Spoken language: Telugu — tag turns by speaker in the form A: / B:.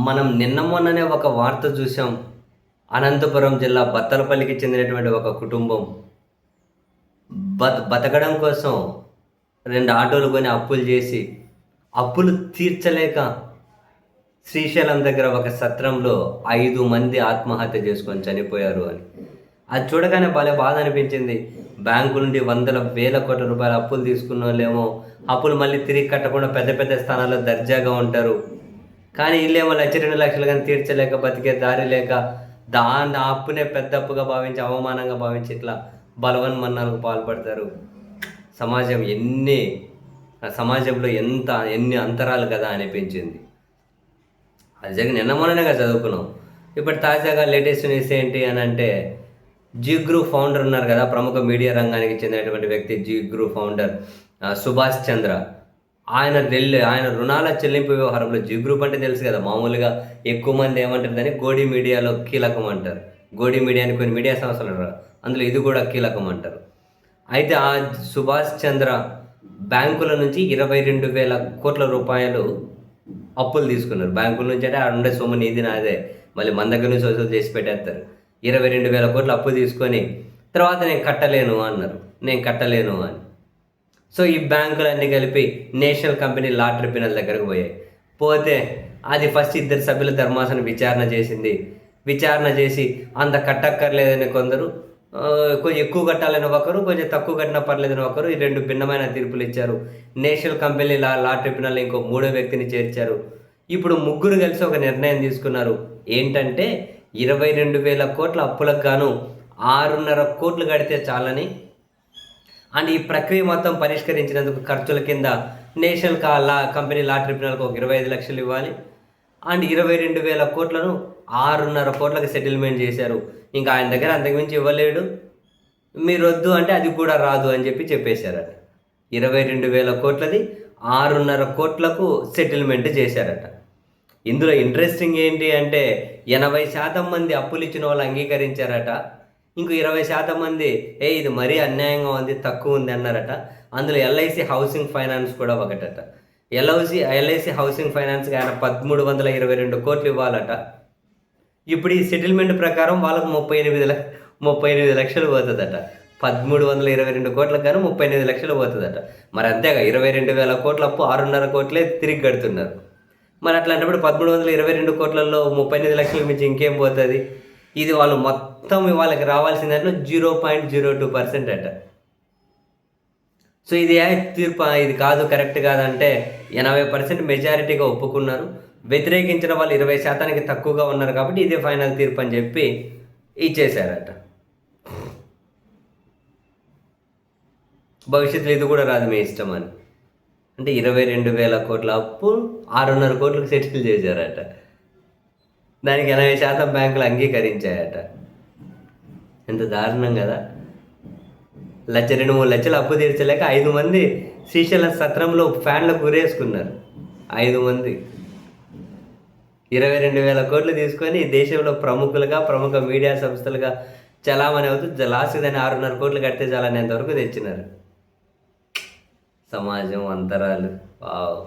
A: మనం నిన్న మొన్ననే ఒక వార్త చూసాం. అనంతపురం జిల్లా బత్తలపల్లికి చెందినటువంటి ఒక కుటుంబం బతకడం కోసం 2 ఆటోలు కొని అప్పులు చేసి, అప్పులు తీర్చలేక శ్రీశైలం దగ్గర ఒక సత్రంలో 5 మంది ఆత్మహత్య చేసుకొని చనిపోయారు అని. అది చూడగానే భలే బాధ అనిపించింది. బ్యాంకు నుండి వందల వేల కోట్ల రూపాయల అప్పులు తీసుకున్నోళ్ళేమో అప్పులు మళ్ళీ తిరిగి కట్టకుండా పెద్ద పెద్ద స్థానాల్లో దర్జాగా ఉంటారు. కానీ ఈళ్ళేమో 1,00,000, 2,00,000 గాని తీర్చలేక బతికే దారి లేక ఆ అప్పునే పెద్ద అప్పుగా భావించి, అవమానంగా భావించి ఇట్లా బలవన్మరణాలకు పాల్పడతారు. సమాజం సమాజంలో ఎన్ని అంతరాలు కదా అనిపించింది. అది జరిగి నిన్న మొన్ననే కదా చదువుకున్నాం. ఇప్పుడు తాజాగా లేటెస్ట్ న్యూస్ ఏంటి అని అంటే, జీ గ్రూప్ ఫౌండర్ ఉన్నారు కదా, ప్రముఖ మీడియా రంగానికి చెందినటువంటి వ్యక్తి జీ గ్రూప్ ఫౌండర్ సుభాష్ చంద్ర. ఆయన రుణాల చెల్లింపు వ్యవహారంలో జీ గ్రూప్ అంటే తెలుసు కదా, మామూలుగా ఎక్కువ మంది ఏమంటారు దాన్ని గోడి మీడియాలో కీలకం అంటారు. గోడి మీడియా అని కొన్ని మీడియా సంస్థలు అంటారు, అందులో ఇది కూడా కీలకం అంటారు. అయితే ఆ సుభాష్ చంద్ర బ్యాంకుల నుంచి 22,000 కోట్ల రూపాయలు అప్పులు తీసుకున్నారు. బ్యాంకుల నుంచి అంటే ఆడ ఉండే సొమ్ము నీది నాదే, మళ్ళీ మన దగ్గర నుంచి వసూలు చేసి పెట్టేస్తారు. 22,000 కోట్లు అప్పు తీసుకొని తర్వాత నేను కట్టలేను అని. సో ఈ బ్యాంకులన్నీ కలిపి నేషనల్ కంపెనీ లా ట్రిబ్యునల్ దగ్గరకు పోతే అది ఫస్ట్ 2 సభ్యుల ధర్మాసనం విచారణ చేసి అంత కట్టక్కర్లేదని కొందరు, కొంచెం ఎక్కువ కట్టాలని ఒకరు, కొంచెం తక్కువ కట్టినా పర్లేదని ఒకరు, ఈ 2 భిన్నమైన తీర్పులు ఇచ్చారు. నేషనల్ కంపెనీ లా ట్రిబ్యునల్ ఇంకో 3వ వ్యక్తిని చేర్చారు. ఇప్పుడు ముగ్గురు కలిసి ఒక నిర్ణయం తీసుకున్నారు. ఏంటంటే 22,000 కోట్ల అప్పులకు గాను 6.5 కోట్లు కడితే చాలని, అండ్ ఈ ప్రక్రియ మొత్తం పరిష్కరించినందుకు ఖర్చుల కింద నేషనల్ కంపెనీ లా ట్రిబ్యునల్కి ఒక 25 లక్షలు ఇవ్వాలి. అండ్ 22,000 కోట్లను 6.5 కోట్లకు సెటిల్మెంట్ చేశారు. ఇంకా ఆయన దగ్గర అంతకుమించి ఇవ్వలేడు, మీరు వద్దు అంటే అది కూడా రాదు అని చెప్పేశారట. 22,000 కోట్లది 6.5 కోట్లకు సెటిల్మెంట్ చేశారట. ఇందులో ఇంట్రెస్టింగ్ ఏంటి అంటే 80% మంది అప్పులు ఇచ్చిన వాళ్ళు అంగీకరించారట. ఇంకో 20% మంది ఇది మరీ అన్యాయంగా ఉంది, తక్కువ ఉంది అన్నారట. అందులో ఎల్ఐసి హౌసింగ్ ఫైనాన్స్ కూడా ఒకటట. ఎల్ఐసి హౌసింగ్ ఫైనాన్స్కి ఆయన 1,322 కోట్లు ఇవ్వాలట. ఇప్పుడు ఈ సెటిల్మెంట్ ప్రకారం వాళ్ళకు 38 లక్షలు పోతుందట. 1,322 కోట్లకు గాను 38 లక్షలు పోతుందట. మరి అంతేగా, 22,000 కోట్ల అప్పు 6.5 కోట్లే తిరిగి కడుతున్నారు. మరి అట్లాంటప్పుడు 1,322 కోట్లలో 38 లక్షలు మించి ఇంకేం పోతుంది? ఇది వాళ్ళు మొత్తం వాళ్ళకి రావాల్సిన దాంట్లో 0.02% అట. సో ఇది తీర్పు, ఇది కాదు, కరెక్ట్ కాదంటే 80% మెజారిటీగా ఒప్పుకున్నారు. వ్యతిరేకించిన వాళ్ళు 20%కి తక్కువగా ఉన్నారు కాబట్టి ఇదే ఫైనల్ తీర్పు అని చెప్పి ఇచ్చేశారట. భవిష్యత్తులో ఇది కూడా రాదు, మీ ఇష్టం అని. అంటే 22,000 కోట్ల అప్పు 6.5 కోట్లకు సెటిల్ చేశారట. దానికి 80% బ్యాంకులు అంగీకరించాయట. ఎంత దారుణం కదా. 2-3 లక్షలు అప్పు తీర్చలేక 5 మంది శ్రీశైలం సత్రంలో ఫ్యాన్లకు గురేసుకున్నారు. 5 మంది 22,000 కోట్లు తీసుకొని దేశంలో ప్రముఖ మీడియా సంస్థలుగా చలామణి అవుతూ లాస్ట్ దాన్ని 6.5 కోట్లు కడితే చాలనేంతవరకు తెచ్చినారు. సమాజం అంతరాలు. వావ్.